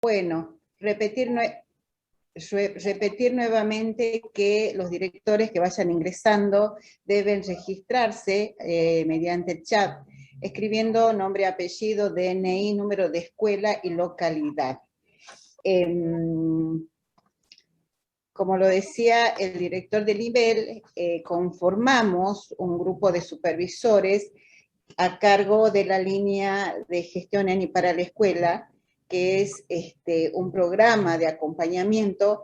Bueno, repetir nuevamente que los directores que vayan ingresando deben registrarse mediante el chat, escribiendo nombre, apellido, DNI, número de escuela y localidad. Como lo decía el director del nivel, conformamos un grupo de supervisores a cargo de la línea de gestión ENI para la escuela, que es un programa de acompañamiento,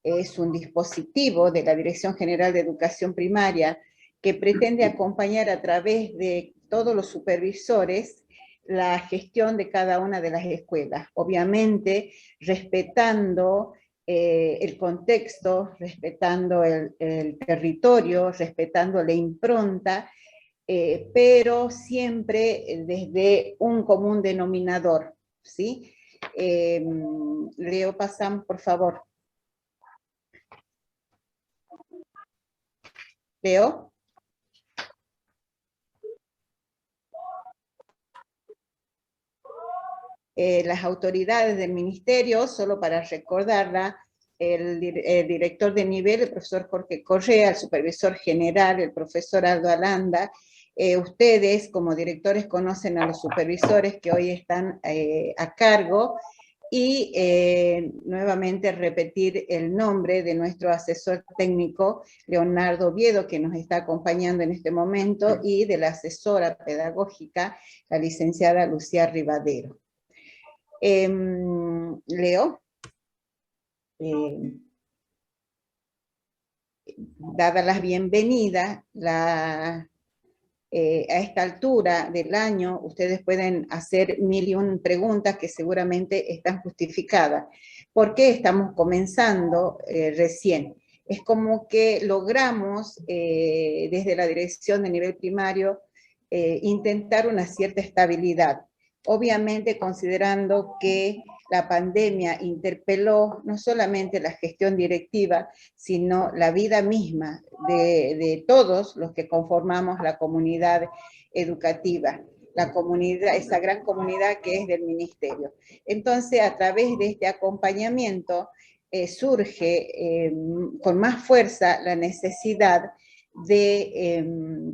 es un dispositivo de la Dirección General de Educación Primaria que pretende acompañar a través de todos los supervisores la gestión de cada una de las escuelas, obviamente respetando el contexto, respetando el territorio, respetando la impronta, pero siempre desde un común denominador, ¿sí? Leo, pasan, por favor. Leo. Las autoridades del ministerio, solo para recordarla, el director de nivel, el profesor Jorge Correa, el supervisor general, el profesor Aldo Alanda, ustedes como directores conocen a los supervisores que hoy están a cargo, y nuevamente repetir el nombre de nuestro asesor técnico, Leonardo Oviedo, que nos está acompañando en este momento, y de la asesora pedagógica, la licenciada Lucía Rivadero. Leo, dadas las bienvenidas, a esta altura del año, ustedes pueden hacer 1001 preguntas que seguramente están justificadas. ¿Por qué estamos comenzando recién? Es como que logramos, desde la dirección de nivel primario, intentar una cierta estabilidad. Obviamente considerando que la pandemia interpeló no solamente la gestión directiva, sino la vida misma de todos los que conformamos la comunidad educativa, la comunidad, esa gran comunidad que es del ministerio. Entonces, a través de este acompañamiento, surge con más fuerza la necesidad de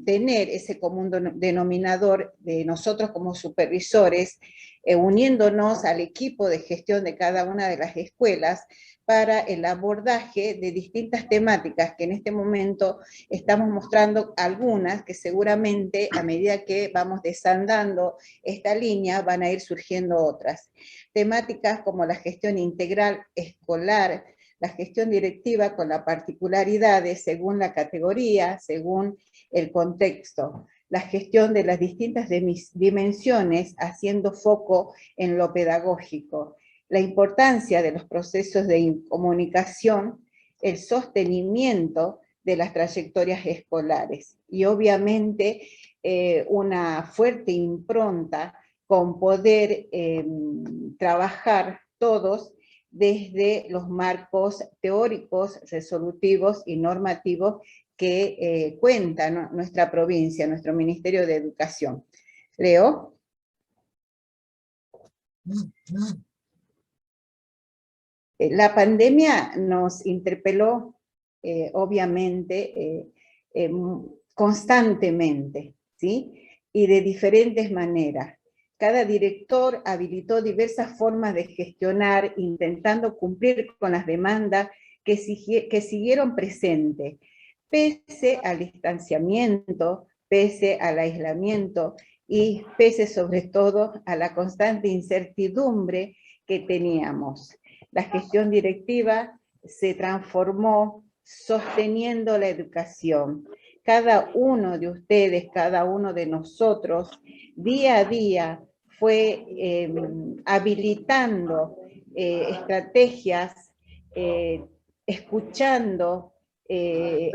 tener ese común denominador de nosotros como supervisores, uniéndonos al equipo de gestión de cada una de las escuelas para el abordaje de distintas temáticas que en este momento estamos mostrando algunas que seguramente a medida que vamos desandando esta línea van a ir surgiendo otras. Temáticas como la gestión integral escolar, la gestión directiva con las particularidades según la categoría, según el contexto, la gestión de las distintas dimensiones haciendo foco en lo pedagógico, la importancia de los procesos de comunicación, el sostenimiento de las trayectorias escolares y obviamente una fuerte impronta con poder trabajar todos desde los marcos teóricos, resolutivos y normativos que cuenta, ¿no?, nuestra provincia, nuestro Ministerio de Educación. Leo. La pandemia nos interpeló, obviamente, constantemente, ¿sí? Y de diferentes maneras. Cada director habilitó diversas formas de gestionar, intentando cumplir con las demandas que siguieron presentes, pese al distanciamiento, pese al aislamiento y pese sobre todo a la constante incertidumbre que teníamos. La gestión directiva se transformó sosteniendo la educación. Cada uno de ustedes, cada uno de nosotros, día a día fue habilitando estrategias, escuchando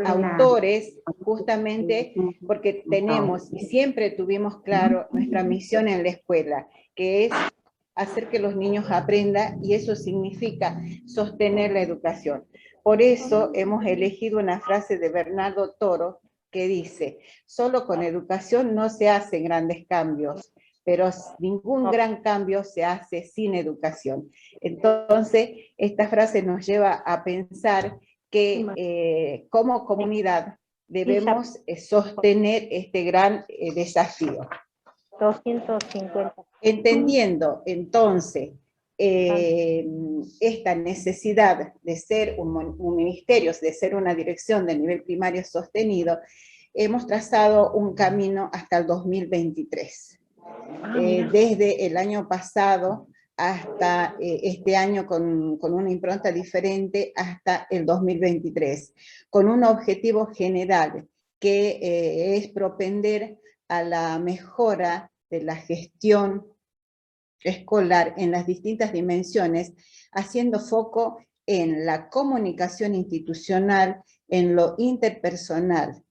autores, justamente porque tenemos y siempre tuvimos claro nuestra misión en la escuela, que es hacer que los niños aprendan, y eso significa sostener la educación. Por eso hemos elegido una frase de Bernardo Toro que dice: solo con educación no se hacen grandes cambios, pero ningún gran cambio se hace sin educación. Entonces, esta frase nos lleva a pensar que como comunidad debemos sostener este gran desafío. 250. Entendiendo entonces esta necesidad de ser un ministerio, de ser una dirección de nivel primario sostenido, hemos trazado un camino hasta el 2023. Desde el año pasado hasta este año con una impronta diferente hasta el 2023, con un objetivo general que es propender a la mejora de la gestión escolar en las distintas dimensiones, haciendo foco en la comunicación institucional, en lo interpersonal,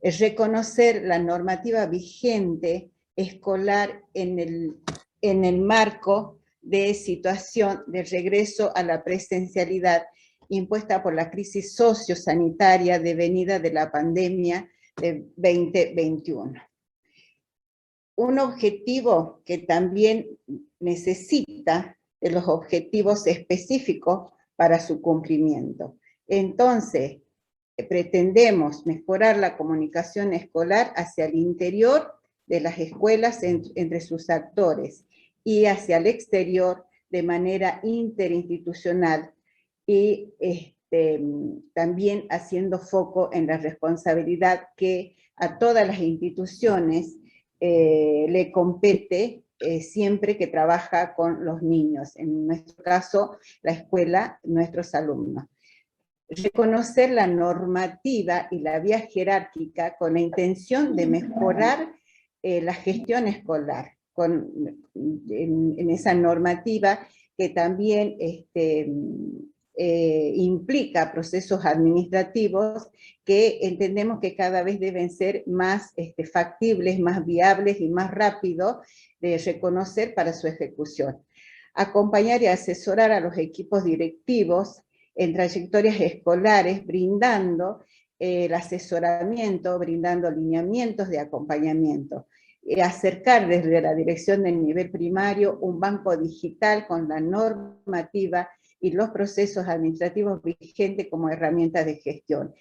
reconocer la normativa vigente escolar en el marco de situación de regreso a la presencialidad impuesta por la crisis sociosanitaria devenida de la pandemia de 2021. Un objetivo que también necesita de los objetivos específicos para su cumplimiento. Entonces, pretendemos mejorar la comunicación escolar hacia el interior de las escuelas entre sus actores y hacia el exterior de manera interinstitucional y también haciendo foco en la responsabilidad que a todas las instituciones le compete siempre que trabaja con los niños, en nuestro caso la escuela, nuestros alumnos. Reconocer la normativa y la vía jerárquica con la intención de mejorar la gestión escolar, en esa normativa que también implica procesos administrativos que entendemos que cada vez deben ser más factibles, más viables y más rápidos de reconocer para su ejecución. Acompañar y asesorar a los equipos directivos en trayectorias escolares, brindando el asesoramiento, brindando lineamientos de acompañamiento. Acercar desde la dirección del nivel primario un banco digital con la normativa y los procesos administrativos vigentes como herramientas de gestión.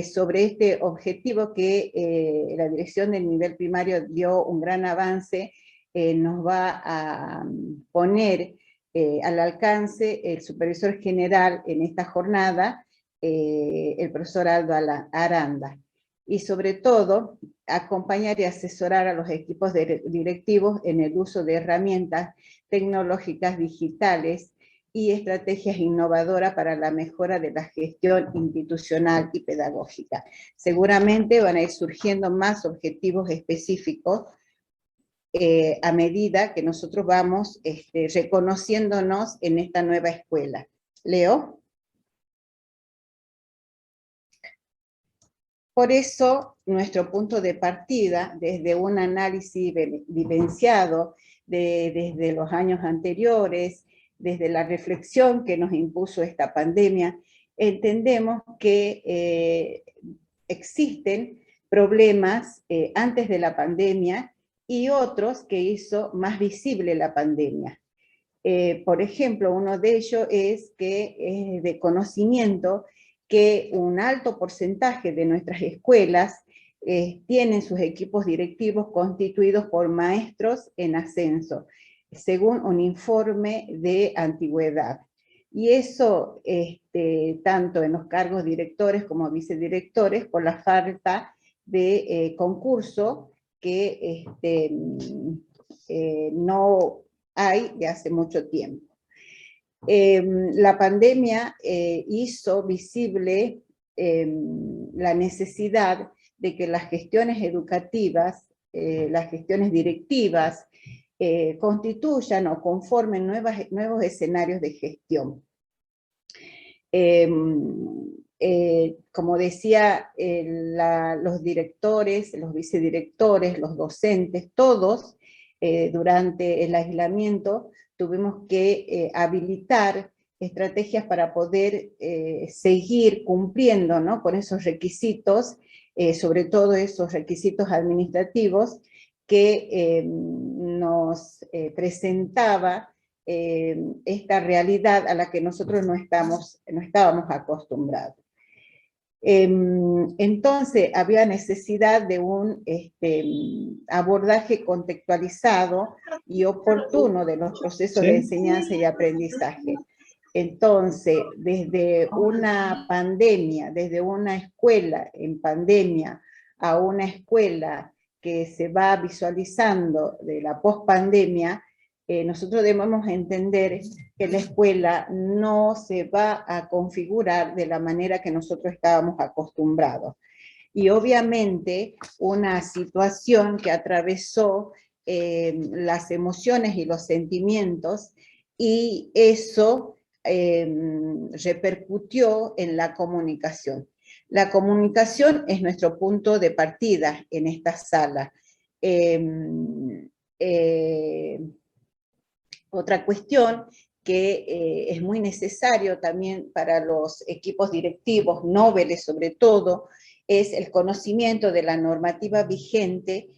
Sobre este objetivo que la dirección del nivel primario dio un gran avance, nos va a poner al alcance el supervisor general en esta jornada, el profesor Aldo Aranda. Y sobre todo, acompañar y asesorar a los equipos directivos en el uso de herramientas tecnológicas digitales y estrategias innovadoras para la mejora de la gestión institucional y pedagógica. Seguramente van a ir surgiendo más objetivos específicos a medida que nosotros vamos reconociéndonos en esta nueva escuela. Leo. Por eso, nuestro punto de partida, desde un análisis vivenciado desde los años anteriores, desde la reflexión que nos impuso esta pandemia, entendemos que existen problemas antes de la pandemia y otros que hizo más visible la pandemia. Por ejemplo, uno de ellos es que es de conocimiento que un alto porcentaje de nuestras escuelas tienen sus equipos directivos constituidos por maestros en ascenso, según un informe de antigüedad. Y eso, tanto en los cargos directores como vicedirectores, por la falta de concurso que no hay de hace mucho tiempo. La pandemia hizo visible la necesidad de que las gestiones educativas, las gestiones directivas, constituyan o conformen nuevos escenarios de gestión. Como decía, los directores, los vicedirectores, los docentes, todos, durante el aislamiento, tuvimos que habilitar estrategias para poder seguir cumpliendo, ¿no?, con esos requisitos, sobre todo esos requisitos administrativos, que nos presentaba esta realidad a la que nosotros no estábamos acostumbrados. Entonces había necesidad de un abordaje contextualizado y oportuno de los procesos de enseñanza y aprendizaje. Entonces, desde una pandemia, desde una escuela en pandemia a una escuela que se va visualizando de la pospandemia, nosotros debemos entender que la escuela no se va a configurar de la manera que nosotros estábamos acostumbrados. Y obviamente una situación que atravesó las emociones y los sentimientos, y eso repercutió en la comunicación. La comunicación es nuestro punto de partida en esta sala. Otra cuestión que es muy necesario también para los equipos directivos, nobles sobre todo, es el conocimiento de la normativa vigente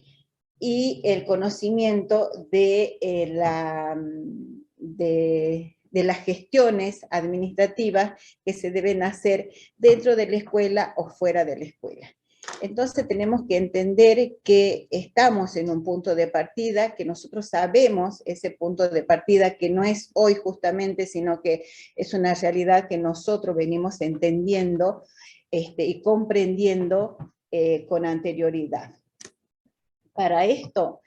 y el conocimiento de las gestiones administrativas que se deben hacer dentro de la escuela o fuera de la escuela. Entonces tenemos que entender que estamos en un punto de partida, que nosotros sabemos ese punto de partida, que no es hoy justamente, sino que es una realidad que nosotros venimos entendiendo y comprendiendo con anterioridad. Para esto,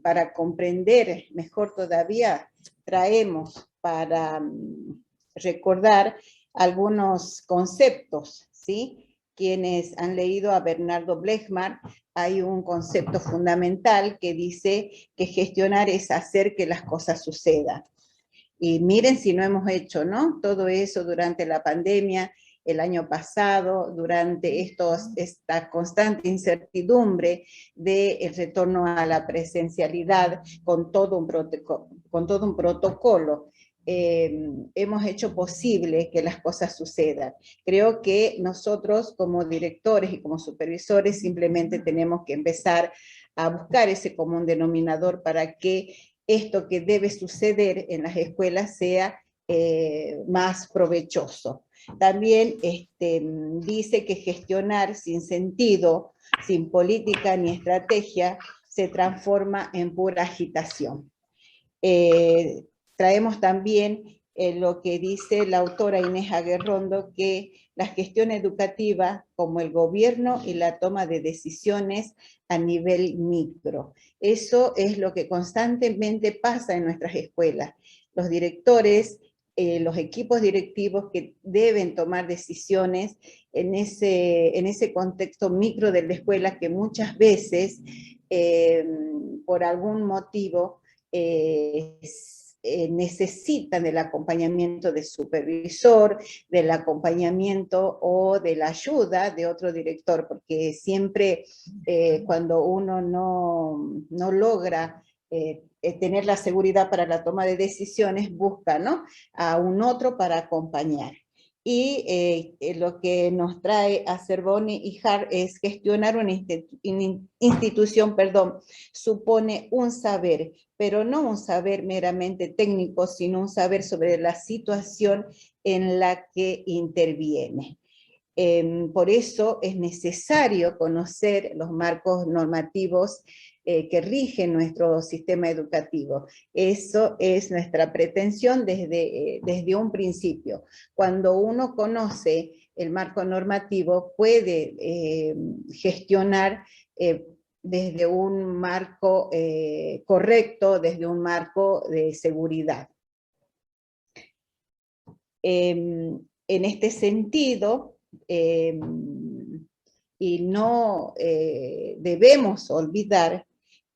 para comprender mejor todavía, traemos para recordar algunos conceptos, ¿sí? Quienes han leído a Bernardo Blechmar, hay un concepto fundamental que dice que gestionar es hacer que las cosas sucedan. Y miren si no hemos hecho, ¿no? Todo eso durante la pandemia, el año pasado, durante esta constante incertidumbre del retorno a la presencialidad con todo un protocolo. Hemos hecho posible que las cosas sucedan. Creo que nosotros como directores y como supervisores simplemente tenemos que empezar a buscar ese común denominador para que esto que debe suceder en las escuelas sea más provechoso. También dice que gestionar sin sentido, sin política ni estrategia, se transforma en pura agitación. Traemos también lo que dice la autora Inés Aguerrondo, que la gestión educativa como el gobierno y la toma de decisiones a nivel micro. Eso es lo que constantemente pasa en nuestras escuelas. Los directores, los equipos directivos que deben tomar decisiones en ese contexto micro de la escuela que muchas veces, por algún motivo, necesitan del acompañamiento de supervisor, del acompañamiento o de la ayuda de otro director, porque siempre cuando uno no logra tener la seguridad para la toma de decisiones, busca, ¿no?, a un otro para acompañar. Y lo que nos trae a Cervoni y Hart es gestionar una institución, supone un saber, pero no un saber meramente técnico, sino un saber sobre la situación en la que interviene. Por eso es necesario conocer los marcos normativos que rigen nuestro sistema educativo. Eso es nuestra pretensión desde un principio. Cuando uno conoce el marco normativo, puede gestionar desde un marco correcto, desde un marco de seguridad. En este sentido, y no debemos olvidar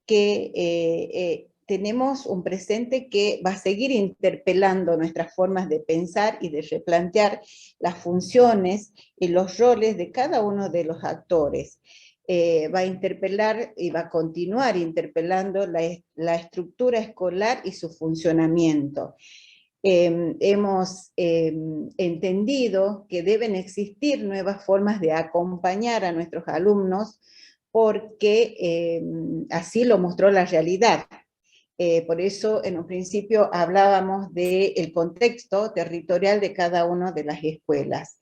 que tenemos un presente que va a seguir interpelando nuestras formas de pensar y de replantear las funciones y los roles de cada uno de los actores. Va a interpelar y va a continuar interpelando la estructura escolar y su funcionamiento. Hemos entendido que deben existir nuevas formas de acompañar a nuestros alumnos porque así lo mostró la realidad. Por eso en un principio hablábamos del contexto territorial de cada una de las escuelas.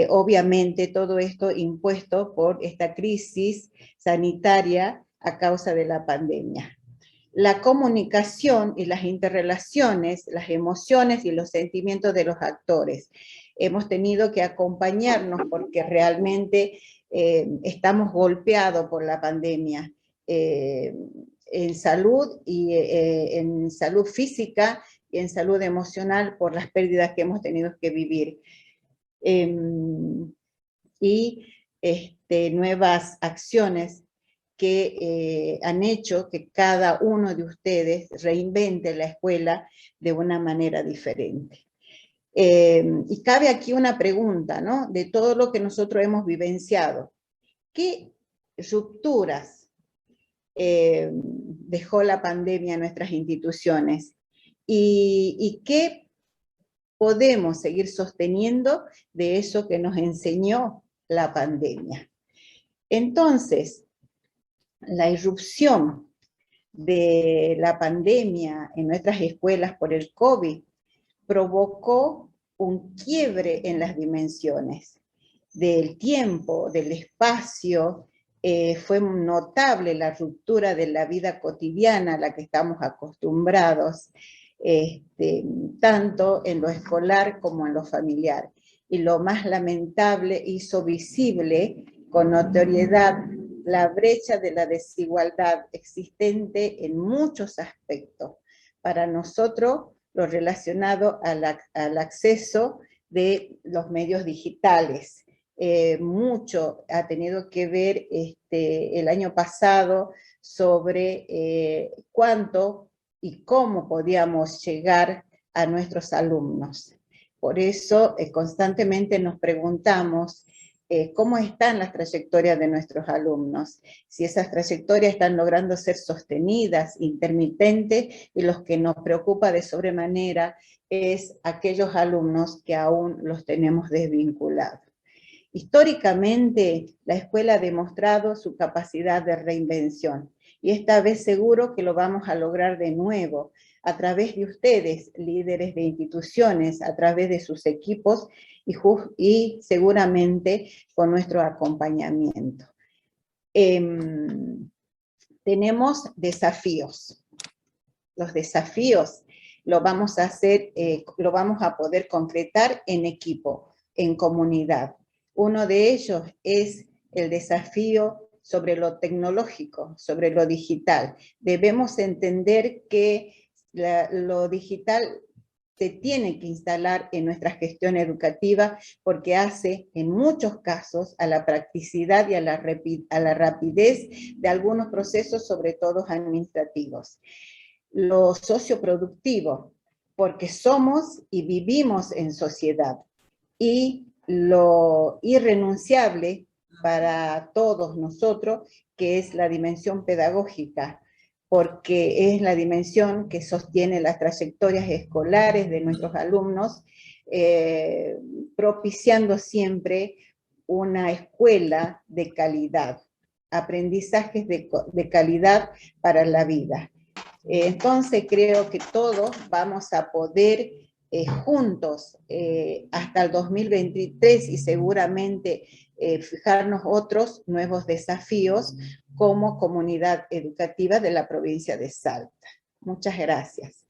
Obviamente todo esto impuesto por esta crisis sanitaria a causa de la pandemia. La comunicación y las interrelaciones, las emociones y los sentimientos de los actores. Hemos tenido que acompañarnos porque realmente estamos golpeados por la pandemia. En salud y en salud física y en salud emocional por las pérdidas que hemos tenido que vivir. Y nuevas acciones que han hecho que cada uno de ustedes reinvente la escuela de una manera diferente. Y cabe aquí una pregunta, ¿no? De todo lo que nosotros hemos vivenciado. ¿Qué rupturas dejó la pandemia en nuestras instituciones? ¿Y qué podemos seguir sosteniendo de eso que nos enseñó la pandemia? Entonces, la irrupción de la pandemia en nuestras escuelas por el COVID provocó un quiebre en las dimensiones del tiempo, del espacio. Fue notable la ruptura de la vida cotidiana a la que estamos acostumbrados, tanto en lo escolar como en lo familiar. Y lo más lamentable, hizo visible con notoriedad la brecha de la desigualdad existente en muchos aspectos. Para nosotros, lo relacionado al acceso de los medios digitales. Mucho ha tenido que ver el año pasado sobre cuánto y cómo podíamos llegar a nuestros alumnos. Por eso constantemente nos preguntamos cómo están las trayectorias de nuestros alumnos, si esas trayectorias están logrando ser sostenidas, intermitentes, y lo que nos preocupa de sobremanera es aquellos alumnos que aún los tenemos desvinculados. Históricamente, la escuela ha demostrado su capacidad de reinvención, y esta vez seguro que lo vamos a lograr de nuevo, a través de ustedes, líderes de instituciones, a través de sus equipos, y seguramente con nuestro acompañamiento. Tenemos desafíos. Los desafíos lo vamos a hacer, lo vamos a poder concretar en equipo, en comunidad. Uno de ellos es el desafío sobre lo tecnológico, sobre lo digital. Debemos entender que lo digital se tiene que instalar en nuestra gestión educativa porque hace en muchos casos a la practicidad y a la rapidez de algunos procesos, sobre todo administrativos. Lo socioproductivo, porque somos y vivimos en sociedad. Y lo irrenunciable para todos nosotros, que es la dimensión pedagógica, porque es la dimensión que sostiene las trayectorias escolares de nuestros alumnos, propiciando siempre una escuela de calidad, aprendizajes de calidad para la vida. Entonces creo que todos vamos a poder juntos hasta el 2023 y seguramente fijarnos otros nuevos desafíos como comunidad educativa de la provincia de Salta. Muchas gracias.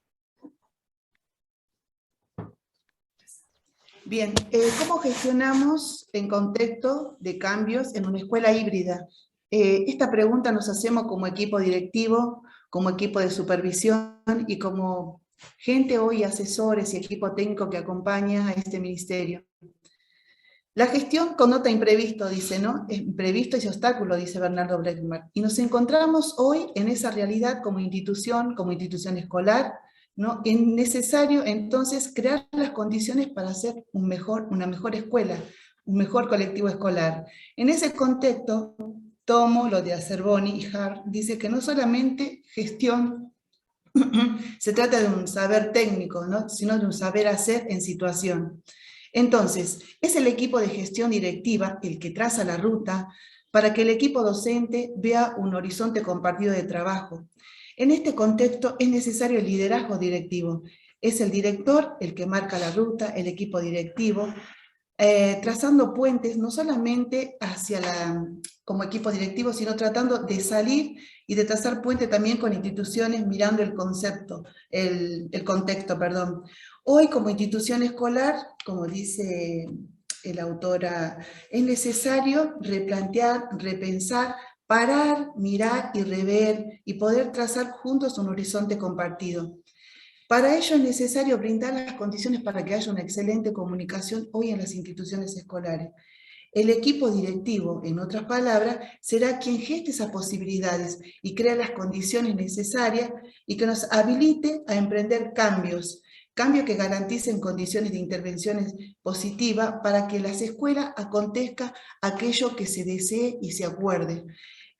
Bien, ¿cómo gestionamos en contexto de cambios en una escuela híbrida? Esta pregunta nos hacemos como equipo directivo, como equipo de supervisión y como gente hoy, asesores y equipo técnico que acompaña a este ministerio. La gestión connota imprevisto, dice, ¿no? Imprevisto y obstáculo, dice Bernardo Breckman. Y nos encontramos hoy en esa realidad como institución escolar, ¿no? Es necesario entonces crear las condiciones para hacer una mejor escuela, un mejor colectivo escolar. En ese contexto, tomo lo de Acerboni y Hart, dice que no solamente gestión se trata de un saber técnico, ¿no? Sino de un saber hacer en situación. Entonces, es el equipo de gestión directiva el que traza la ruta, para que el equipo docente vea un horizonte compartido de trabajo. En este contexto es necesario el liderazgo directivo. Es el director el que marca la ruta, el equipo directivo, trazando puentes no solamente como equipo directivo, sino tratando de salir y de trazar puentes también con instituciones mirando el contexto, perdón. Hoy como institución escolar, como dice la autora, es necesario replantear, repensar, parar, mirar y rever y poder trazar juntos un horizonte compartido. Para ello es necesario brindar las condiciones para que haya una excelente comunicación hoy en las instituciones escolares. El equipo directivo, en otras palabras, será quien geste esas posibilidades y crea las condiciones necesarias y que nos habilite a emprender cambios que garanticen condiciones de intervenciones positivas para que las escuelas acontezca aquello que se desee y se acuerde.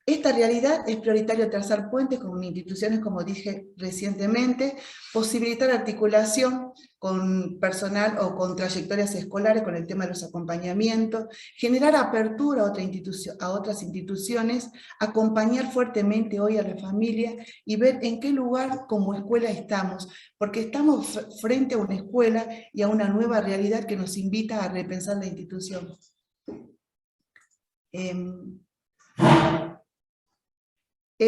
Esta realidad es prioritario trazar puentes con instituciones, como dije recientemente, posibilitar articulación con personal o con trayectorias escolares, con el tema de los acompañamientos, generar apertura a otras instituciones, acompañar fuertemente hoy a la familia y ver en qué lugar como escuela estamos, porque estamos frente a una escuela y a una nueva realidad que nos invita a repensar la institución.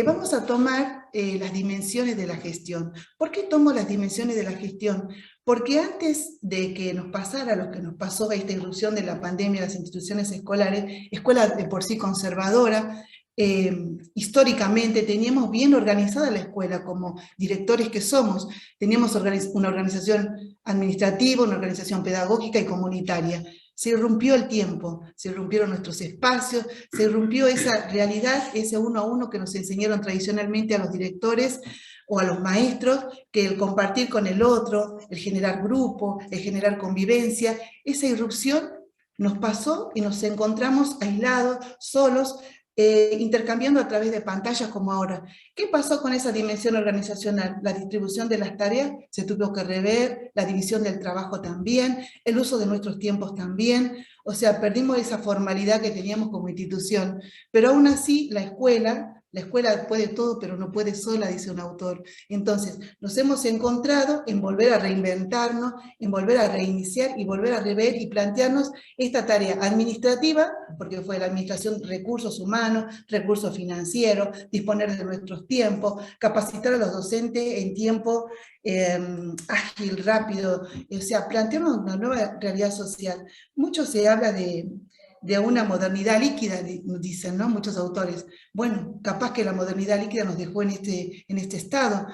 Vamos a tomar las dimensiones de la gestión. ¿Por qué tomo las dimensiones de la gestión? Porque antes de que nos pasara lo que nos pasó esta irrupción de la pandemia en las instituciones escolares, escuela de por sí conservadora, históricamente teníamos bien organizada la escuela como directores que somos, teníamos una organización administrativa, una organización pedagógica y comunitaria. Se irrumpió el tiempo, se irrumpieron nuestros espacios, se irrumpió esa realidad, ese uno a uno que nos enseñaron tradicionalmente a los directores o a los maestros, que el compartir con el otro, el generar grupo, el generar convivencia, esa irrupción nos pasó y nos encontramos aislados, solos, intercambiando a través de pantallas como ahora. ¿Qué pasó con esa dimensión organizacional? La distribución de las tareas se tuvo que rever, la división del trabajo también, el uso de nuestros tiempos también, o sea, perdimos esa formalidad que teníamos como institución, pero aún así la escuela puede todo, pero no puede sola, dice un autor. Entonces, nos hemos encontrado en volver a reinventarnos, en volver a reiniciar y volver a rever y plantearnos esta tarea administrativa, porque fue la administración de recursos humanos, recursos financieros, disponer de nuestros tiempos, capacitar a los docentes en tiempo ágil, rápido, o sea, plantearnos una nueva realidad social. Mucho se habla de una modernidad líquida, dicen, ¿no? Muchos autores. Bueno, capaz que la modernidad líquida nos dejó en este estado,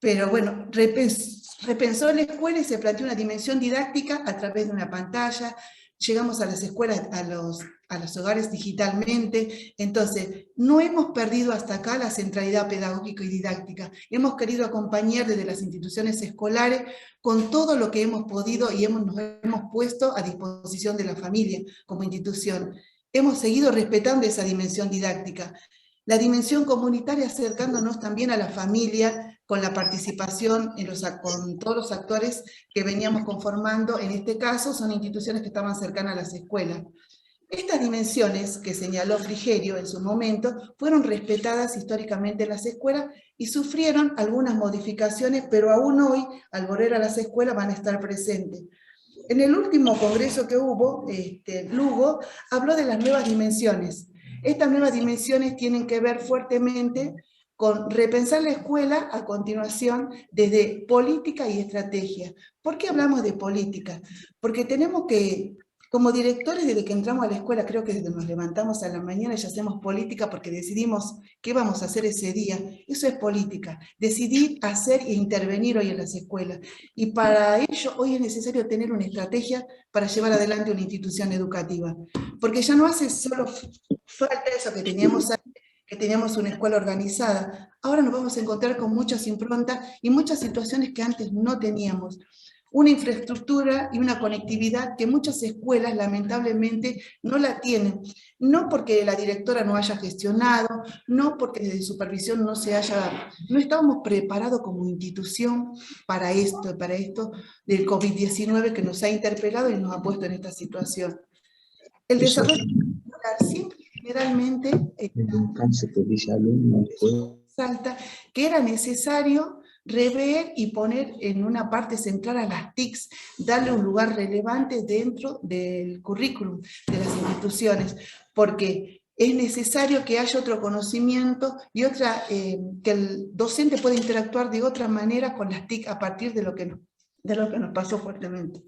pero bueno, repensó la escuela y se planteó una dimensión didáctica a través de una pantalla. Llegamos a las escuelas, a los hogares digitalmente, entonces no hemos perdido hasta acá la centralidad pedagógica y didáctica, hemos querido acompañar desde las instituciones escolares con todo lo que hemos podido y nos hemos puesto a disposición de la familia como institución. Hemos seguido respetando esa dimensión didáctica. La dimensión comunitaria acercándonos también a la familia, con la participación con todos los actores que veníamos conformando, en este caso son instituciones que estaban cercanas a las escuelas. Estas dimensiones que señaló Frigerio en su momento fueron respetadas históricamente en las escuelas y sufrieron algunas modificaciones, pero aún hoy, al volver a las escuelas, van a estar presentes. En el último congreso que hubo, Lugo habló de las nuevas dimensiones. Estas nuevas dimensiones tienen que ver fuertemente con repensar la escuela a continuación desde política y estrategia. ¿Por qué hablamos de política? Porque tenemos que, como directores, desde que entramos a la escuela, creo que desde que nos levantamos a la mañana ya hacemos política porque decidimos qué vamos a hacer ese día. Eso es política, decidir, hacer e intervenir hoy en las escuelas. Y para ello hoy es necesario tener una estrategia para llevar adelante una institución educativa. Porque ya no hace solo falta eso que teníamos antes, que teníamos una escuela organizada. Ahora nos vamos a encontrar con muchas improntas y muchas situaciones que antes no teníamos. Una infraestructura y una conectividad que muchas escuelas lamentablemente no la tienen. No porque la directora no haya gestionado, no porque desde supervisión no estábamos preparados como institución para esto del COVID-19 que nos ha interpelado y nos ha puesto en esta situación. El desarrollo escolar siempre generalmente salta que era necesario rever y poner en una parte central a las TICs, darle un lugar relevante dentro del currículum de las instituciones, porque es necesario que haya otro conocimiento y que el docente pueda interactuar de otra manera con las TIC a partir de lo que nos pasó fuertemente.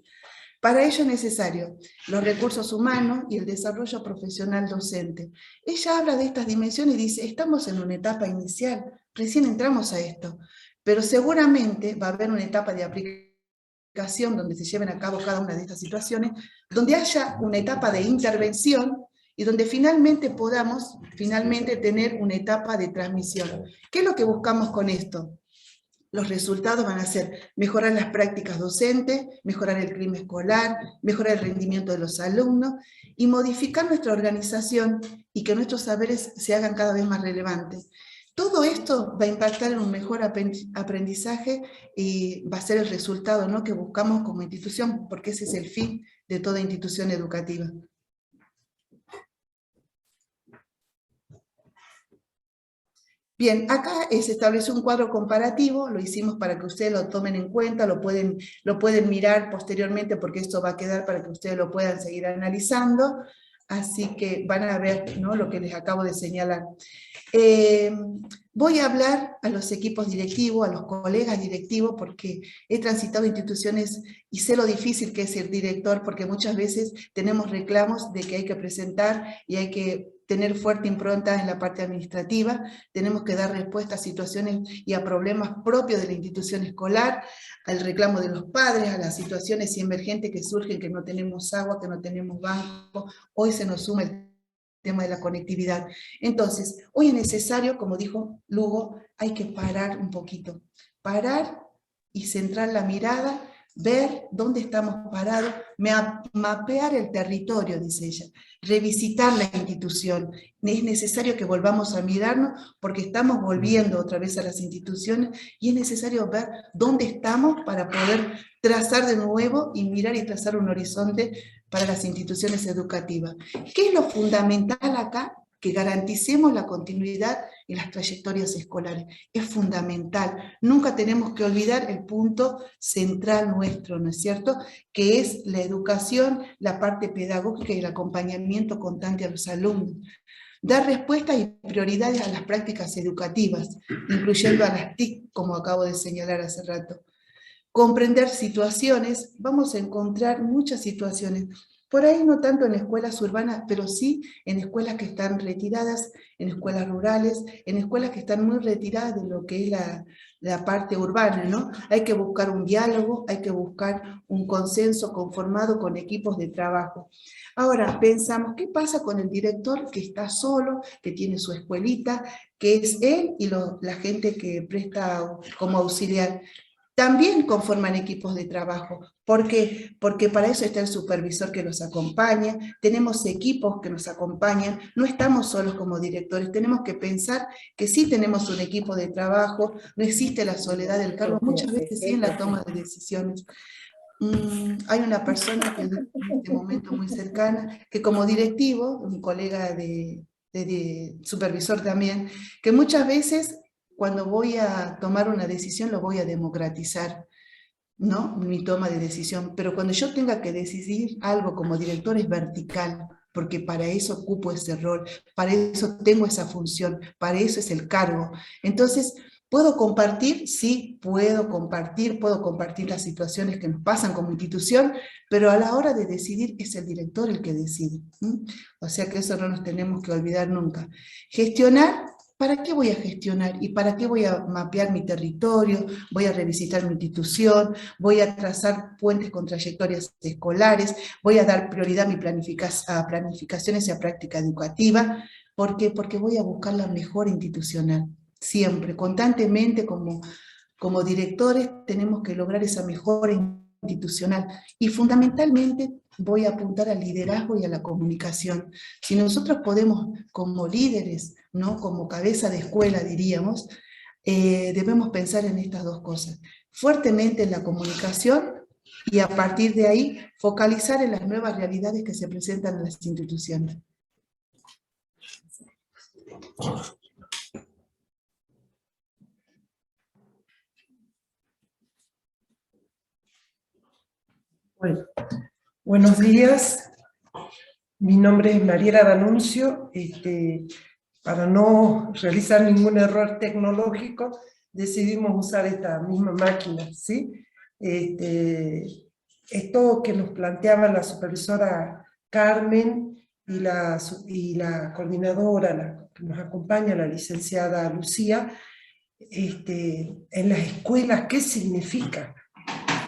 Para ello es necesario los recursos humanos y el desarrollo profesional docente. Ella habla de estas dimensiones y dice, estamos en una etapa inicial, recién entramos a esto, pero seguramente va a haber una etapa de aplicación donde se lleven a cabo cada una de estas situaciones, donde haya una etapa de intervención y donde finalmente podamos tener una etapa de transmisión. ¿Qué es lo que buscamos con esto? Los resultados van a ser mejorar las prácticas docentes, mejorar el clima escolar, mejorar el rendimiento de los alumnos y modificar nuestra organización y que nuestros saberes se hagan cada vez más relevantes. Todo esto va a impactar en un mejor aprendizaje y va a ser el resultado, ¿no?, que buscamos como institución, porque ese es el fin de toda institución educativa. Bien, acá se estableció un cuadro comparativo, lo hicimos para que ustedes lo tomen en cuenta, lo pueden mirar posteriormente porque esto va a quedar para que ustedes lo puedan seguir analizando, así que van a ver, ¿no?, lo que les acabo de señalar. Voy a hablar a los equipos directivos, a los colegas directivos, porque he transitado instituciones y sé lo difícil que es ser director, porque muchas veces tenemos reclamos de que hay que presentar y hay que tener fuerte impronta en la parte administrativa, tenemos que dar respuesta a situaciones y a problemas propios de la institución escolar, al reclamo de los padres, a las situaciones emergentes que surgen, que no tenemos agua, que no tenemos banco, hoy se nos suma el tema de la conectividad. Entonces, hoy es necesario, como dijo Lugo, hay que parar un poquito, parar y centrar la mirada, ver dónde estamos parados, mapear el territorio, dice ella, revisitar la institución. Es necesario que volvamos a mirarnos porque estamos volviendo otra vez a las instituciones y es necesario ver dónde estamos para poder trazar de nuevo y mirar y trazar un horizonte para las instituciones educativas. ¿Qué es lo fundamental acá? Que garanticemos la continuidad en las trayectorias escolares. Es fundamental. Nunca tenemos que olvidar el punto central nuestro, ¿no es cierto? Que es la educación, la parte pedagógica y el acompañamiento constante a los alumnos. Dar respuesta y prioridades a las prácticas educativas, incluyendo a las TIC, como acabo de señalar hace rato. Comprender situaciones, vamos a encontrar muchas situaciones, por ahí no tanto en escuelas urbanas, pero sí en escuelas que están retiradas, en escuelas rurales, en escuelas que están muy retiradas de lo que es la parte urbana, ¿no? Hay que buscar un diálogo, hay que buscar un consenso conformado con equipos de trabajo. Ahora, pensamos, ¿qué pasa con el director que está solo, que tiene su escuelita, que es él y la gente que presta como auxiliar? También conforman equipos de trabajo. ¿Por qué? Porque para eso está el supervisor que nos acompaña, tenemos equipos que nos acompañan, no estamos solos como directores, tenemos que pensar que sí tenemos un equipo de trabajo, no existe la soledad del cargo, muchas veces sí en la toma de decisiones. Hay una persona que en este momento muy cercana, que como directivo, un colega de supervisor también, que muchas veces cuando voy a tomar una decisión lo voy a democratizar, ¿no? Mi toma de decisión, pero cuando yo tenga que decidir algo como director es vertical, porque para eso ocupo ese rol, para eso tengo esa función, para eso es el cargo. Entonces, ¿puedo compartir? Sí, puedo compartir las situaciones que nos pasan como institución, pero a la hora de decidir es el director el que decide. O sea que eso no nos tenemos que olvidar nunca. Gestionar. ¿Para qué voy a gestionar? ¿Y para qué voy a mapear mi territorio? ¿Voy a revisitar mi institución? ¿Voy a trazar puentes con trayectorias escolares? ¿Voy a dar prioridad a planificaciones y a práctica educativa? ¿Por qué? Porque voy a buscar la mejor institucional. Siempre, constantemente como directores tenemos que lograr esa mejora institucional y fundamentalmente voy a apuntar al liderazgo y a la comunicación. Si nosotros podemos, como líderes, ¿no?, como cabeza de escuela diríamos, debemos pensar en estas dos cosas. Fuertemente en la comunicación y a partir de ahí focalizar en las nuevas realidades que se presentan en las instituciones. Bueno, buenos días. Mi nombre es Mariela D'Annunzio. Para no realizar ningún error tecnológico, decidimos usar esta misma máquina, ¿sí? Esto que nos planteaba la supervisora Carmen y la coordinadora, que nos acompaña, la licenciada Lucía, en las escuelas, ¿qué significa?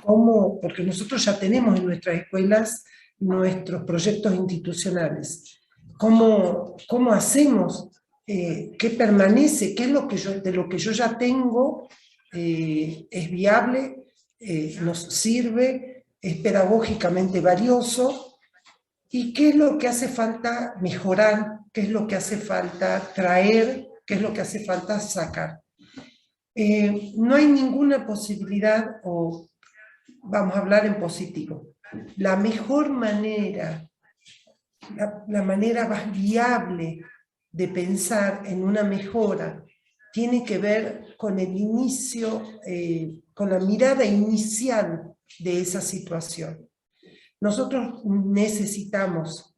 Porque nosotros ya tenemos en nuestras escuelas nuestros proyectos institucionales. ¿Cómo hacemos? ¿Qué permanece? ¿Qué es lo que de lo que yo ya tengo es viable, nos sirve, es pedagógicamente valioso? ¿Y qué es lo que hace falta mejorar? ¿Qué es lo que hace falta traer? ¿Qué es lo que hace falta sacar? No hay ninguna posibilidad, o vamos a hablar en positivo, la mejor manera, la manera más viable de pensar en una mejora tiene que ver con el inicio, con la mirada inicial de esa situación. Nosotros necesitamos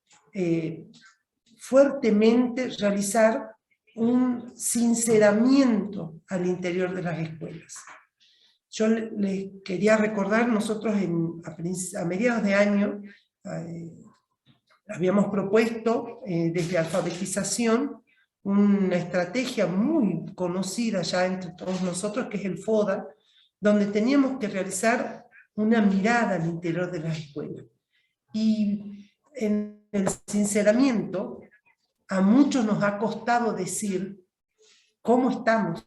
fuertemente realizar un sinceramiento al interior de las escuelas. Yo les quería recordar, nosotros a mediados de año habíamos propuesto desde alfabetización una estrategia muy conocida ya entre todos nosotros, que es el FODA, donde teníamos que realizar una mirada al interior de las escuelas. Y en el sinceramiento, a muchos nos ha costado decir cómo estamos,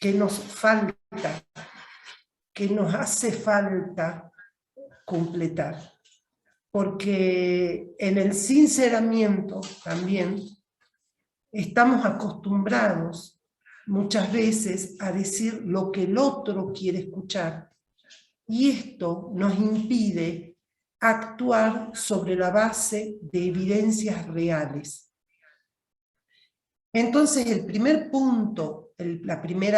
qué nos falta, qué nos hace falta completar. Porque en el sinceramiento también estamos acostumbrados muchas veces a decir lo que el otro quiere escuchar. Y esto nos impide actuar sobre la base de evidencias reales. Entonces, el primer punto, el primer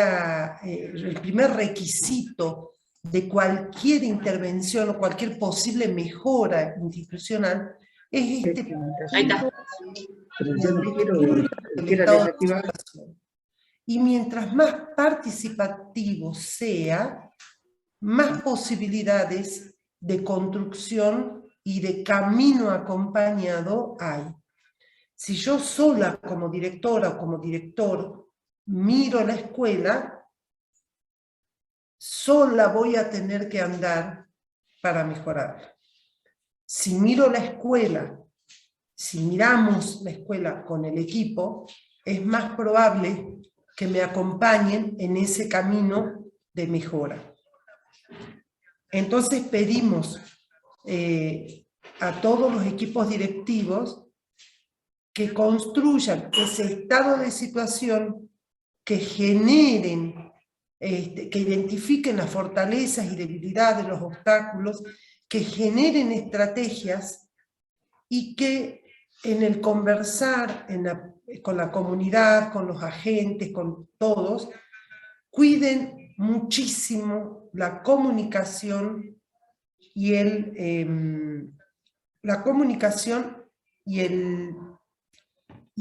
requisito de cualquier intervención o cualquier posible mejora institucional es este punto. Pero yo no quiero y mientras más participativo sea, más posibilidades de construcción y de camino acompañado hay. Si yo sola como directora o como director miro la escuela, sola voy a tener que andar para mejorarla. Si miro la escuela, si miramos la escuela con el equipo, es más probable que me acompañen en ese camino de mejora. Entonces pedimos a todos los equipos directivos que construyan ese estado de situación, que generen, que identifiquen las fortalezas y debilidades, los obstáculos, que generen estrategias y que en el conversar con la comunidad, con los agentes, con todos, cuiden muchísimo la comunicación y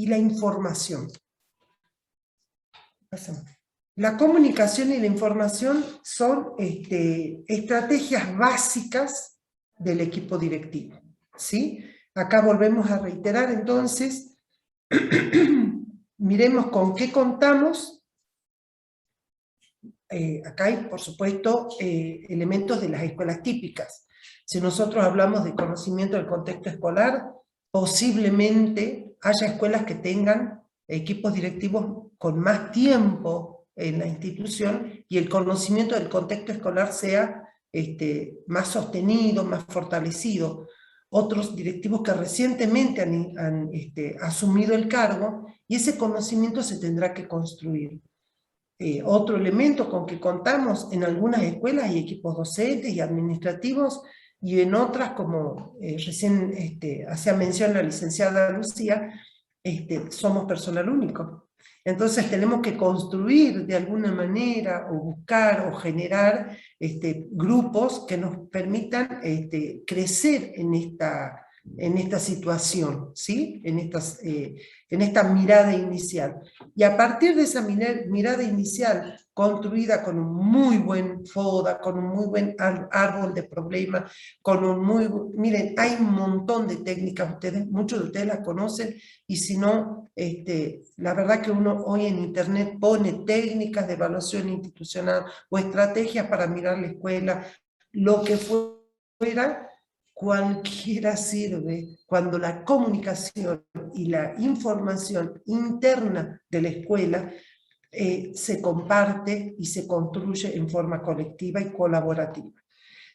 la información. La comunicación y la información son estrategias básicas del equipo directivo, ¿sí? Acá volvemos a reiterar entonces, miremos con qué contamos. Acá hay, por supuesto, elementos de las escuelas típicas. Si nosotros hablamos de conocimiento del contexto escolar, posiblemente haya escuelas que tengan equipos directivos con más tiempo en la institución y el conocimiento del contexto escolar sea más sostenido, más fortalecido. Otros directivos que recientemente han asumido el cargo y ese conocimiento se tendrá que construir. Otro elemento con que contamos en algunas escuelas hay equipos docentes y administrativos y en otras, como recién hacía mención la licenciada Lucía, somos personal único. Entonces tenemos que construir de alguna manera, o buscar, o generar grupos que nos permitan crecer en esta situación, ¿sí? En esta mirada inicial. Y a partir de esa mirada inicial, construida con un muy buen FODA, con un muy buen árbol de problemas, miren, hay un montón de técnicas, muchos de ustedes las conocen, y si no, la verdad que uno hoy en internet pone técnicas de evaluación institucional o estrategias para mirar la escuela, lo que fuera, cualquiera sirve cuando la comunicación y la información interna de la escuela se comparte y se construye en forma colectiva y colaborativa.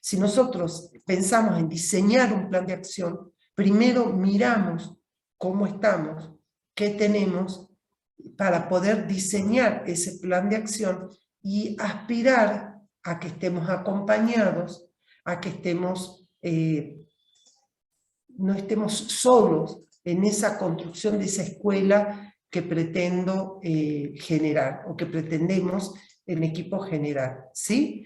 Si nosotros pensamos en diseñar un plan de acción, primero miramos cómo estamos, qué tenemos, para poder diseñar ese plan de acción y aspirar a que estemos acompañados, a que no estemos solos en esa construcción de esa escuela que pretendo generar, o que pretendemos en equipo generar, ¿sí?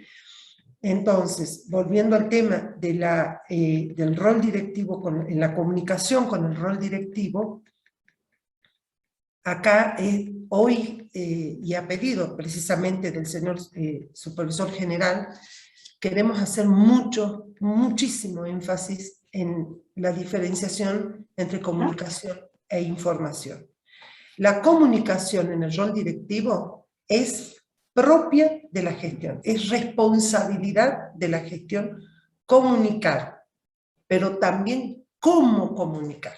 Entonces, volviendo al tema del rol directivo, en la comunicación con el rol directivo, acá hoy, y a pedido precisamente del señor supervisor general, queremos hacer muchísimo énfasis en la diferenciación entre comunicación e información. La comunicación en el rol directivo es propia de la gestión, es responsabilidad de la gestión comunicar, pero también cómo comunicar.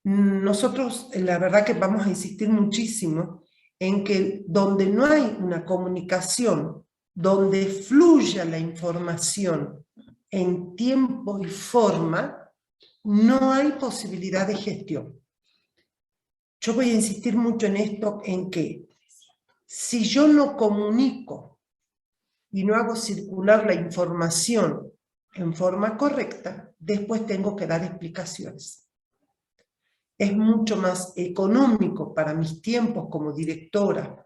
Nosotros, la verdad que vamos a insistir muchísimo en que donde no hay una comunicación, donde fluya la información en tiempo y forma, no hay posibilidad de gestión. Yo voy a insistir mucho en esto, en que si yo no comunico y no hago circular la información en forma correcta, después tengo que dar explicaciones. Es mucho más económico para mis tiempos como directora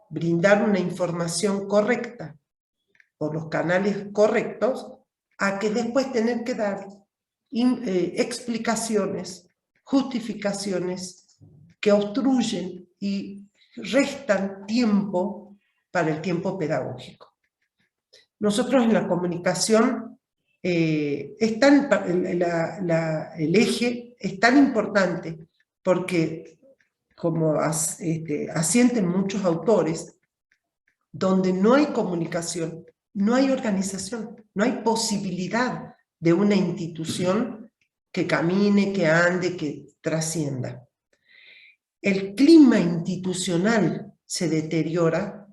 brindar una información correcta por los canales correctos, a que después tener que dar explicaciones, justificaciones que obstruyen y restan tiempo para el tiempo pedagógico. Nosotros en la comunicación, el eje es tan importante porque, como asienten muchos autores, donde no hay comunicación, no hay organización, no hay posibilidad de una institución que camine, que ande, que trascienda. El clima institucional se deteriora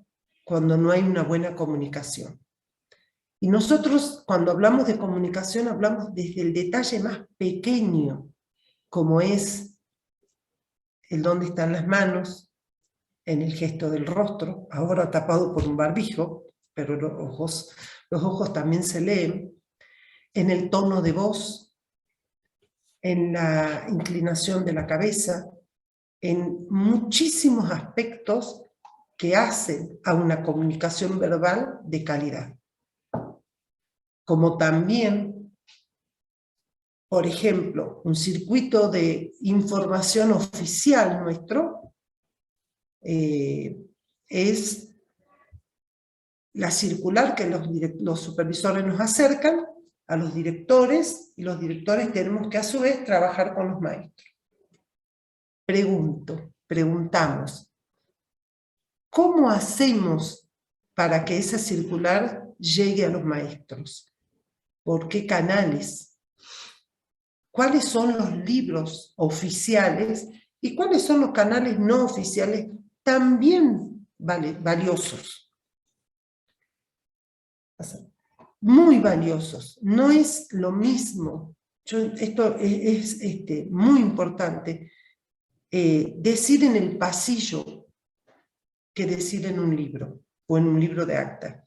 cuando no hay una buena comunicación. Y nosotros, cuando hablamos de comunicación, hablamos desde el detalle más pequeño, como es el dónde están las manos, en el gesto del rostro, ahora tapado por un barbijo, pero los ojos también se leen, en el tono de voz, en la inclinación de la cabeza, en muchísimos aspectos que hacen a una comunicación verbal de calidad. Como también, por ejemplo, un circuito de información oficial nuestro es la circular que los supervisores nos acercan a los directores, y los directores tenemos que a su vez trabajar con los maestros. Preguntamos, ¿cómo hacemos para que esa circular llegue a los maestros? ¿Por qué canales? ¿Cuáles son los libros oficiales y cuáles son los canales no oficiales también valiosos? Muy valiosos. No es lo mismo. Esto es muy importante. Decir en el pasillo que decir en un libro o en un libro de acta.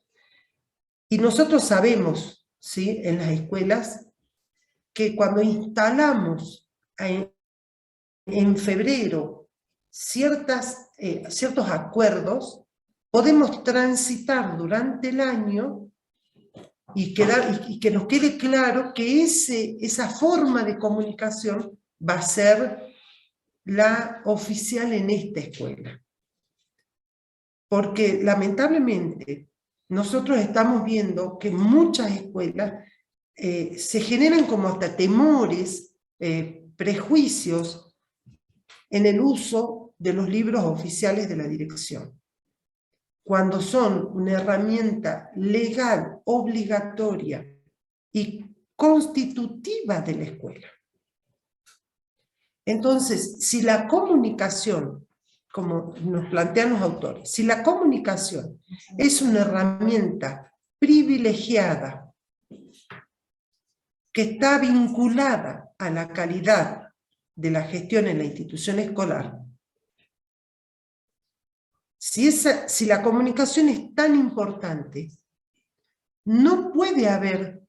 Y nosotros sabemos, ¿sí?, en las escuelas, que cuando instalamos en febrero ciertos acuerdos, podemos transitar durante el año y que nos quede claro que esa forma de comunicación va a ser la oficial en esta escuela. Porque lamentablemente nosotros estamos viendo que muchas escuelas se generan como hasta temores, prejuicios en el uso de los libros oficiales de la dirección, cuando son una herramienta legal, obligatoria y constitutiva de la escuela. Entonces, si la comunicación, como nos plantean los autores, si la comunicación es una herramienta privilegiada que está vinculada a la calidad de la gestión en la institución escolar, si la comunicación es tan importante, no puede haber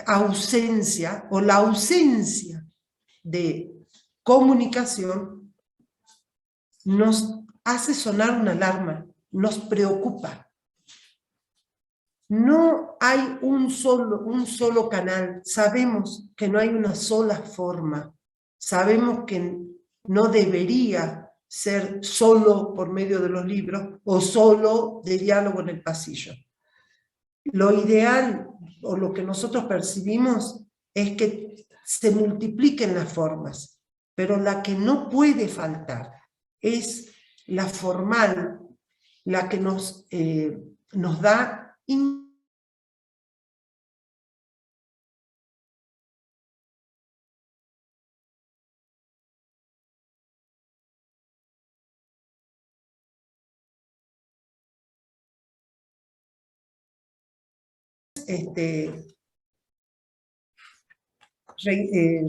ausencia o la ausencia de comunicación nos hace sonar una alarma, nos preocupa. No hay un solo canal, sabemos que no hay una sola forma, sabemos que no debería ser solo por medio de los libros o solo de diálogo en el pasillo. Lo ideal o lo que nosotros percibimos es que se multipliquen las formas, pero la que no puede faltar es la formal, la que nos da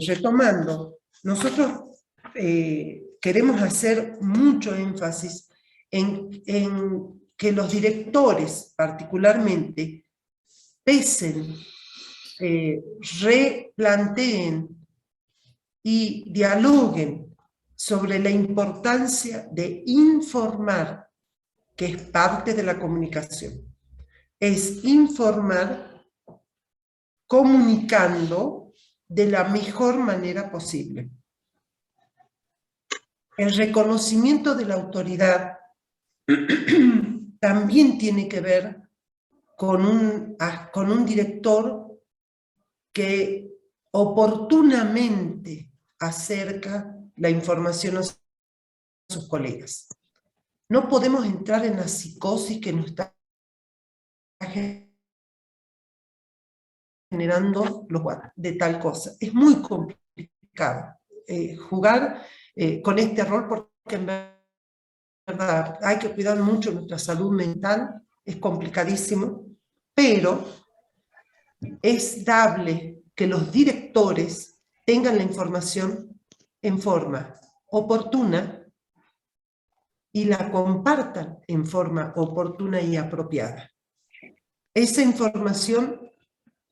retomando, nosotros queremos hacer mucho énfasis en que los directores particularmente pesen, replanteen y dialoguen sobre la importancia de informar, que es parte de la comunicación. Es informar comunicando de la mejor manera posible. El reconocimiento de la autoridad también tiene que ver con un director que oportunamente acerca la información a sus colegas. No podemos entrar en la psicosis que nos está generando los WhatsApp de tal cosa. Es muy complicado jugar con este rol, porque en verdad hay que cuidar mucho nuestra salud mental, es complicadísimo, pero es dable que los directores tengan la información en forma oportuna y la compartan en forma oportuna y apropiada. Esa información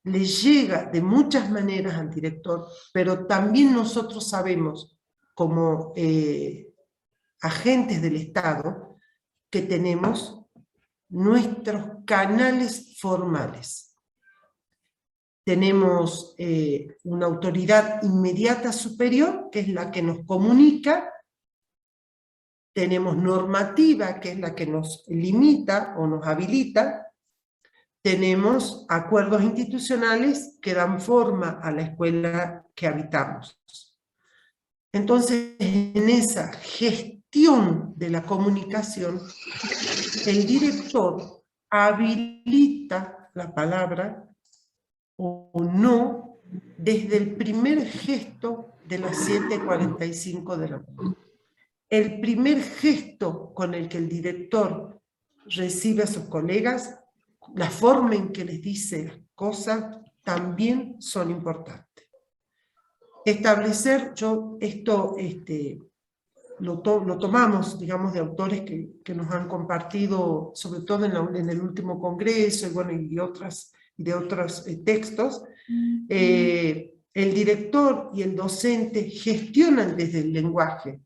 le llega de muchas maneras al director, pero también nosotros sabemos, como agentes del Estado, que tenemos nuestros canales formales. Tenemos una autoridad inmediata superior, que es la que nos comunica. Tenemos normativa, que es la que nos limita o nos habilita. Tenemos acuerdos institucionales que dan forma a la escuela que habitamos. Entonces, en esa gestión de la comunicación, el director habilita la palabra o no desde el primer gesto de las 7:45 de la mañana. El primer gesto con el que el director recibe a sus colegas, la forma en que les dice las cosas, también son importantes. Establecer, esto lo tomamos, digamos, de autores que nos han compartido, sobre todo en el último congreso, y bueno, de otros textos, el director y el docente gestionan desde el lenguaje.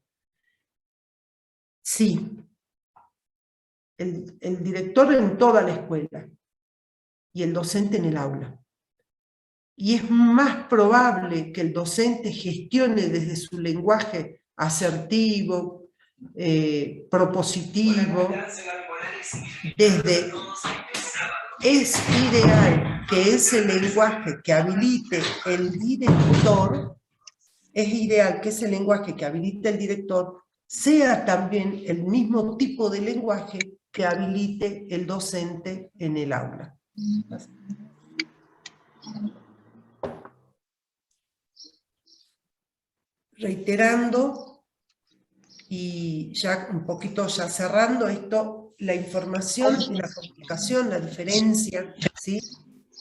Sí, el director en toda la escuela y el docente en el aula. Y es más probable que el docente gestione desde su lenguaje asertivo, propositivo, es ideal que ese lenguaje que habilite el director, sea también el mismo tipo de lenguaje que habilite el docente en el aula. Reiterando, y ya un poquito ya cerrando esto, la información y la comunicación, la diferencia, ¿sí?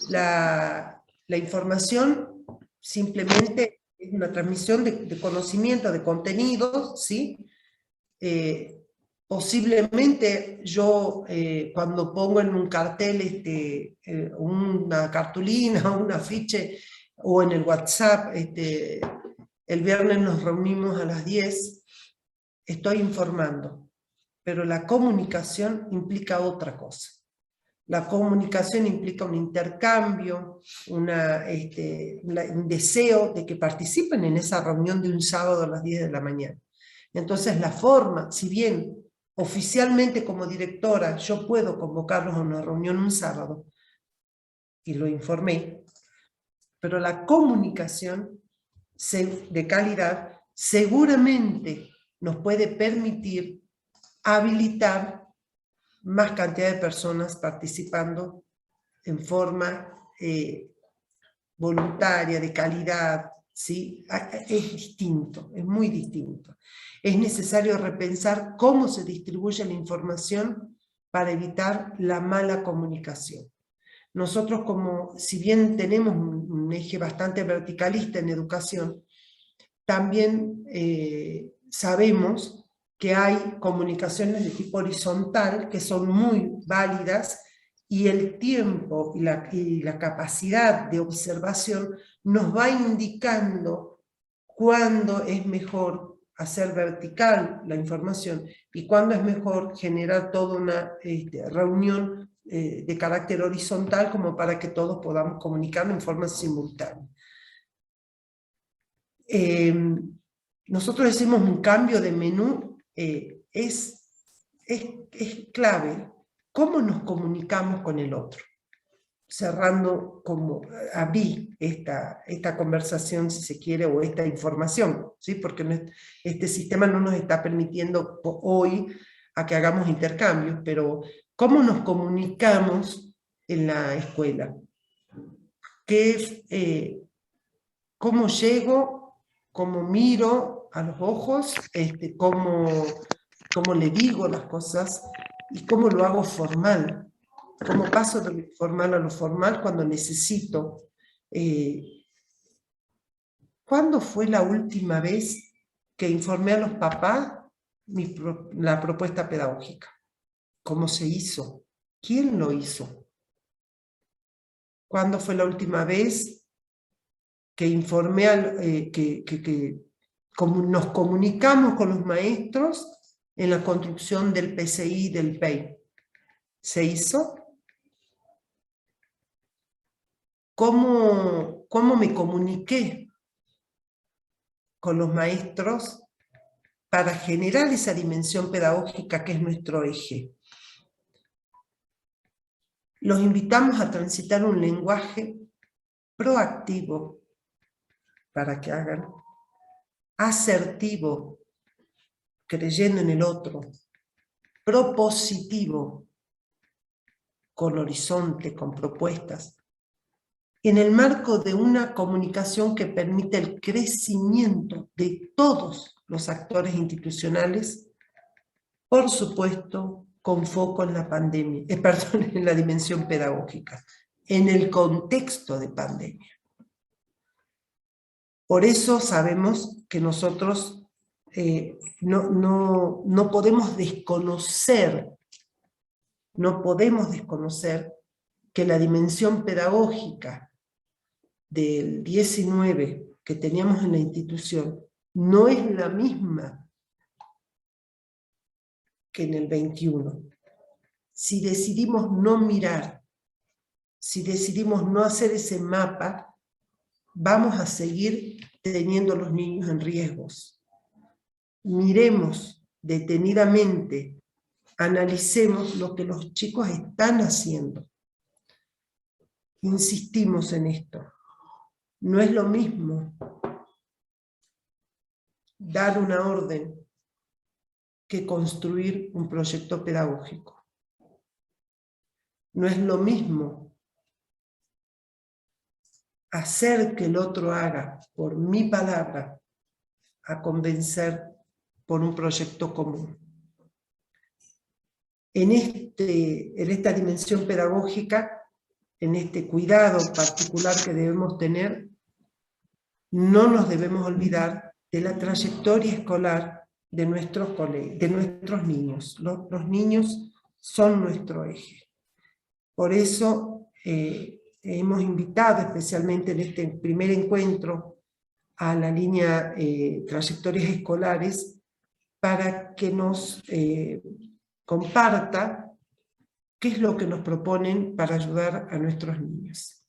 La información simplemente es una transmisión de conocimiento, de contenidos, ¿sí? Posiblemente yo cuando pongo en un cartel una cartulina, un afiche, o en el WhatsApp, el viernes nos reunimos a las 10, estoy informando, pero la comunicación implica otra cosa. La comunicación implica un intercambio, un deseo de que participen en esa reunión de un sábado a las 10 de la mañana. Entonces la forma, si bien oficialmente como directora yo puedo convocarlos a una reunión un sábado, y lo informé, pero la comunicación de calidad seguramente nos puede permitir habilitar más cantidad de personas participando en forma voluntaria, de calidad, ¿sí? Es distinto, es muy distinto. Es necesario repensar cómo se distribuye la información para evitar la mala comunicación. Nosotros, si bien tenemos un eje bastante verticalista en educación, también sabemos que hay comunicaciones de tipo horizontal que son muy válidas, y el tiempo y la capacidad de observación nos va indicando cuándo es mejor hacer vertical la información y cuándo es mejor generar toda una reunión de carácter horizontal, como para que todos podamos comunicarnos en forma simultánea. Nosotros decimos un cambio de menú, es clave. ¿Cómo nos comunicamos con el otro? Cerrando, como abrí esta conversación, si se quiere, o esta información, ¿sí? Porque este sistema no nos está permitiendo hoy a que hagamos intercambios, pero ¿cómo nos comunicamos en la escuela? ¿Cómo llego? ¿Cómo miro a los ojos? ¿Cómo le digo las cosas? ¿Y cómo lo hago formal? ¿Cómo paso de lo informal a lo formal cuando necesito? ¿Cuándo fue la última vez que informé a los papás la propuesta pedagógica? ¿Cómo se hizo? ¿Quién lo hizo? ¿Cuándo fue la última vez que informé, nos comunicamos con los maestros en la construcción del PCI y del PEI? ¿Se hizo? ¿Cómo me comuniqué con los maestros para generar esa dimensión pedagógica que es nuestro eje? Los invitamos a transitar un lenguaje proactivo para que hagan, asertivo, creyendo en el otro, propositivo, con horizonte, con propuestas, en el marco de una comunicación que permite el crecimiento de todos los actores institucionales, por supuesto, con foco en la pandemia, en la dimensión pedagógica, en el contexto de pandemia. Por eso sabemos que nosotros no podemos desconocer que la dimensión pedagógica del 19 que teníamos en la institución no es la misma que en el 21. Si decidimos no mirar, si decidimos no hacer ese mapa, vamos a seguir teniendo a los niños en riesgos. Miremos detenidamente, analicemos lo que los chicos están haciendo. Insistimos en esto. No es lo mismo dar una orden que construir un proyecto pedagógico. No es lo mismo hacer que el otro haga por mi palabra a convencer por un proyecto común. En esta dimensión pedagógica, en este cuidado particular que debemos tener, no nos debemos olvidar de la trayectoria escolar de nuestros niños. Los niños son nuestro eje. Por eso hemos invitado especialmente en este primer encuentro a la línea Trayectorias Escolares para que nos comparta qué es lo que nos proponen para ayudar a nuestros niños.